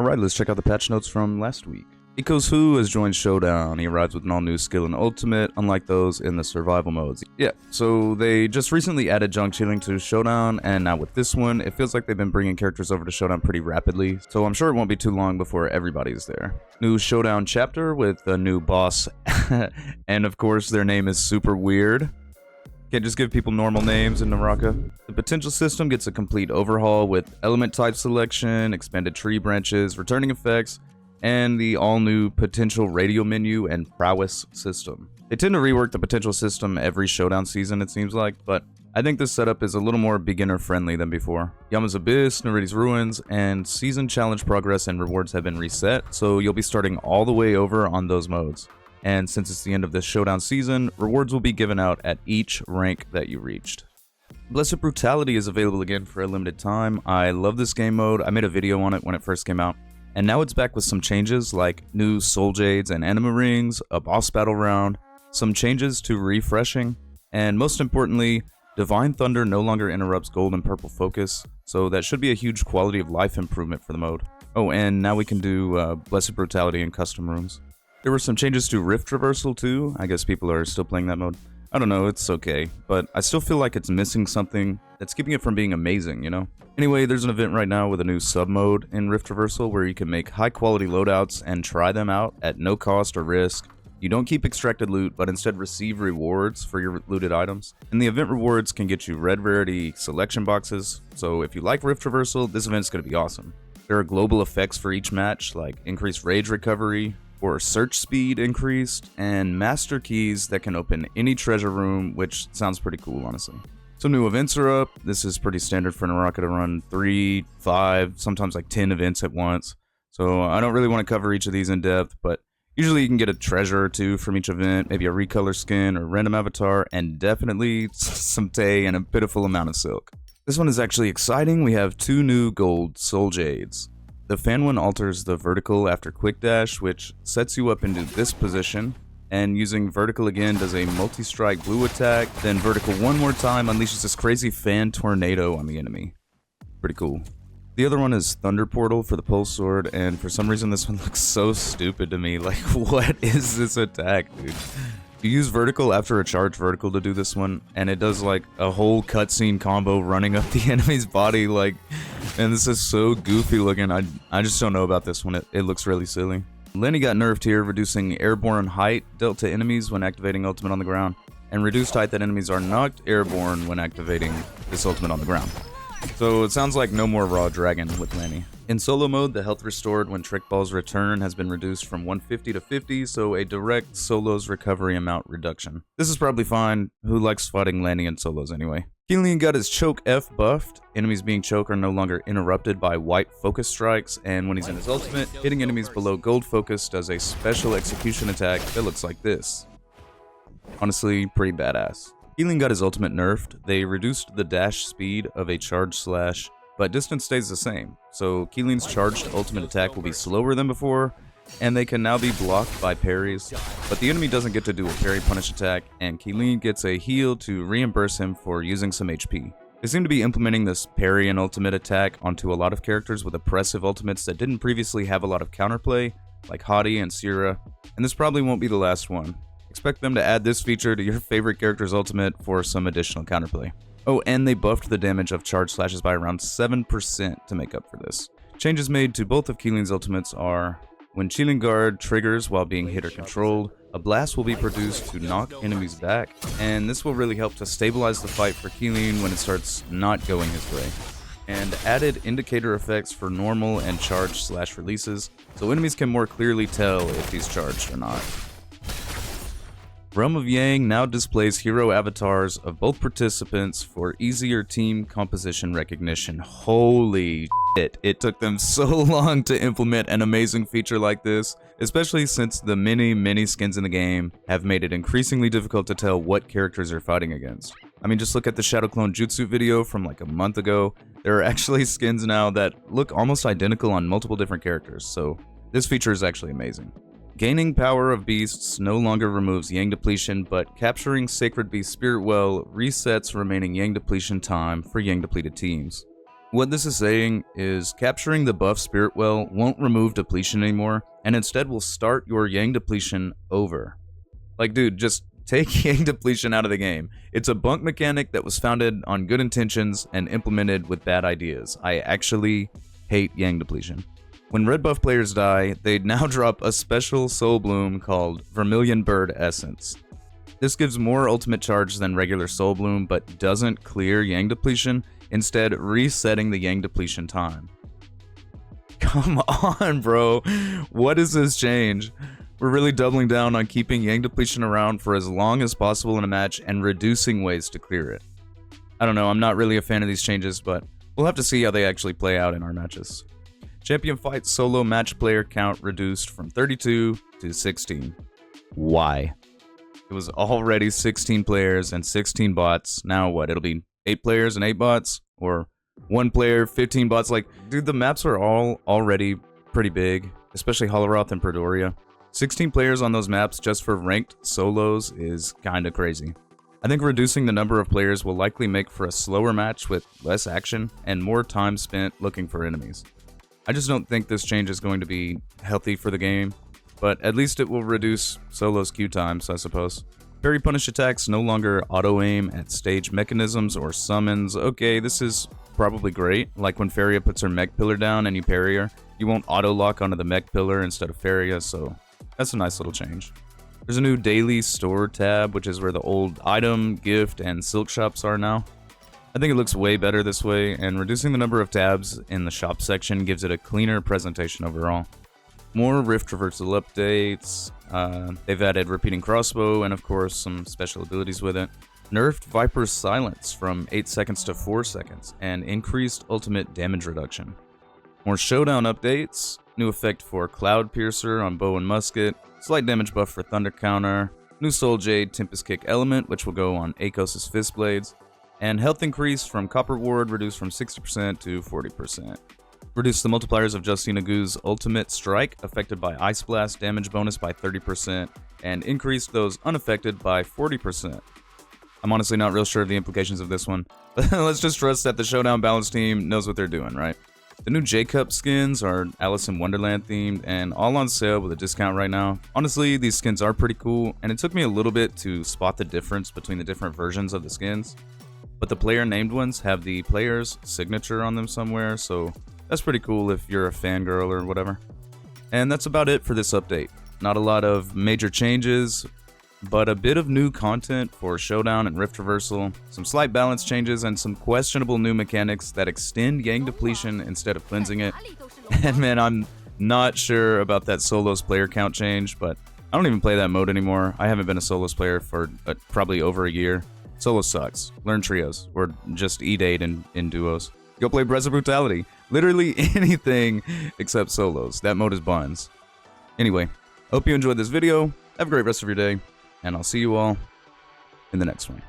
Alright, let's check out the patch notes from last week. Iko's Who has joined Showdown. He arrives with an all-new skill and ultimate, unlike those in the survival modes. Yeah, so they just recently added junk chilling to Showdown, and now with this one, it feels like they've been bringing characters over to Showdown pretty rapidly, so I'm sure it won't be too long before everybody's there. New Showdown chapter with a new boss, and of course their name is super weird. Can't just give people normal names in Naraka. The potential system gets a complete overhaul with element type selection, expanded tree branches, returning effects, and the all-new potential radio menu and prowess system. They tend to rework the potential system every Showdown season, it seems like, but I think this setup is a little more beginner-friendly than before. Yama's Abyss, Naridi's Ruins, and season challenge progress and rewards have been reset, so you'll be starting all the way over on those modes. And since it's the end of this Showdown season, rewards will be given out at each rank that you reached. Blessed Brutality is available again for a limited time. I love this game mode. I made a video on it when it first came out. And now it's back with some changes like new soul jades and anima rings, a boss battle round, some changes to refreshing, and most importantly, Divine Thunder no longer interrupts gold and purple focus, so that should be a huge quality of life improvement for the mode. Oh, and now we can do Blessed Brutality in custom rooms. There were some changes to Rift Traversal too. I guess people are still playing that mode. I don't know, it's okay, but I still feel like it's missing something that's keeping it from being amazing, you know? Anyway, there's an event right now with a new sub-mode in Rift Traversal where you can make high-quality loadouts and try them out at no cost or risk. You don't keep extracted loot, but instead receive rewards for your looted items. And the event rewards can get you red rarity selection boxes, so if you like Rift Traversal, this event's gonna be awesome. There are global effects for each match, like increased rage recovery, or search speed increased, and master keys that can open any treasure room, which sounds pretty cool, honestly. Some new events are up. This is pretty standard for Naraka to run 3, 5, sometimes like 10 events at once. So I don't really want to cover each of these in depth, but usually you can get a treasure or two from each event, maybe a recolor skin or random avatar, and definitely some Tay and a pitiful amount of silk. This one is actually exciting. We have 2 new gold soul jades. The fan one alters the vertical after quick dash, which sets you up into this position, and using vertical again does a multi-strike blue attack, then vertical one more time unleashes this crazy fan tornado on the enemy. Pretty cool. The other one is Thunder Portal for the pulse sword, and for some reason this one looks so stupid to me. Like, what is this attack, dude? You use vertical after a charge vertical to do this one, and it does like a whole cutscene combo running up the enemy's body, like, and this is so goofy looking. I just don't know about this one. It looks really silly. Lenny got nerfed here, reducing airborne height dealt to enemies when activating ultimate on the ground, and reduced height that enemies are knocked airborne when activating this ultimate on the ground. So it sounds like no more raw dragon with Lenny. In solo mode, the health restored when Trick Ball's return has been reduced from 150 to 50, so a direct solo's recovery amount reduction. This is probably fine. Who likes fighting Lenny in solos anyway? Keelan got his choke F buffed. Enemies being choke are no longer interrupted by white focus strikes, and when he's in his ultimate, hitting enemies below gold focus does a special execution attack that looks like this. Honestly, pretty badass. Keelan got his ultimate nerfed. They reduced the dash speed of a charge slash, but distance stays the same. So Keelan's charged ultimate attack will be slower than before, and they can now be blocked by parries, but the enemy doesn't get to do a parry punish attack, and Keelan gets a heal to reimburse him for using some HP. They seem to be implementing this parry and ultimate attack onto a lot of characters with oppressive ultimates that didn't previously have a lot of counterplay, like Hadi and Sierra, and this probably won't be the last one. Expect them to add this feature to your favorite character's ultimate for some additional counterplay. Oh, and they buffed the damage of charge slashes by around 7% to make up for this. Changes made to both of Keelan's ultimates are: when Chilling Guard triggers while being hit or controlled, a blast will be produced to knock enemies back, and this will really help to stabilize the fight for Keelan when it starts not going his way. And added indicator effects for normal and charge slash releases, so enemies can more clearly tell if he's charged or not. Realm of Yang now displays hero avatars of both participants for easier team composition recognition. Holy shit, it took them so long to implement an amazing feature like this, especially since the many skins in the game have made it increasingly difficult to tell what characters you're fighting against. I mean, just look at the Shadow Clone Jutsu video from like a month ago. There are actually skins now that look almost identical on multiple different characters, so this feature is actually amazing. Gaining Power of Beasts no longer removes Yang depletion, but capturing Sacred Beast Spirit Well resets remaining Yang depletion time for Yang depleted teams. What this is saying is capturing the buff Spirit Well won't remove depletion anymore, and instead will start your Yang depletion over. Like, dude, just take Yang depletion out of the game. It's a bunk mechanic that was founded on good intentions and implemented with bad ideas. I actually hate Yang depletion. When red buff players die, they now drop a special soul bloom called Vermilion Bird Essence. This gives more ultimate charge than regular soul bloom, but doesn't clear Yang depletion, instead resetting the Yang depletion time. Come on, bro. What is this change? We're really doubling down on keeping Yang depletion around for as long as possible in a match and reducing ways to clear it. I don't know, I'm not really a fan of these changes, but we'll have to see how they actually play out in our matches. Champion Fight solo match player count reduced from 32 to 16. Why? It was already 16 players and 16 bots. Now what? It'll be 8 players and 8 bots? Or 1 player, 15 bots? Like, dude, the maps are all already pretty big, especially Holoroth and Predoria. 16 players on those maps just for ranked solos is kinda crazy. I think reducing the number of players will likely make for a slower match with less action and more time spent looking for enemies. I just don't think this change is going to be healthy for the game, but at least it will reduce solos queue times, I suppose. Parry punish attacks no longer auto-aim at stage mechanisms or summons. Okay, this is probably great. Like when Faria puts her mech pillar down and you parry her, you won't auto-lock onto the mech pillar instead of Faria, so that's a nice little change. There's a new daily store tab, which is where the old item, gift, and silk shops are now. I think it looks way better this way, and reducing the number of tabs in the shop section gives it a cleaner presentation overall. More Rift Traversal updates, they've added repeating crossbow, and of course some special abilities with it. Nerfed Viper's Silence from 8 seconds to 4 seconds, and increased ultimate damage reduction. More Showdown updates, new effect for Cloud Piercer on bow and musket, slight damage buff for Thunder Counter, new Soul Jade Tempest Kick element, which will go on Akos' Fist Blades, and health increase from Copper Ward reduced from 60% to 40%. Reduce the multipliers of Justina Gu's Ultimate Strike, affected by Ice Blast damage bonus by 30%, and increased those unaffected by 40%. I'm honestly not real sure of the implications of this one, but let's just trust that the Showdown balance team knows what they're doing, right? The new J-Cup skins are Alice in Wonderland themed and all on sale with a discount right now. Honestly, these skins are pretty cool, and it took me a little bit to spot the difference between the different versions of the skins. But the player named ones have the player's signature on them somewhere, so that's pretty cool if you're a fangirl or whatever. And that's about it for this update. Not a lot of major changes, but a bit of new content for Showdown and Rift Traversal, some slight balance changes, and some questionable new mechanics that extend Yang depletion instead of cleansing it. And man, I'm not sure about that Solos player count change, but I don't even play that mode anymore. I haven't been a Solos player for probably over a year. Solo sucks. Learn trios, or just E-date in duos. Go play Breath of Brutality. Literally anything except solos. That mode is buns. Anyway, hope you enjoyed this video. Have a great rest of your day, and I'll see you all in the next one.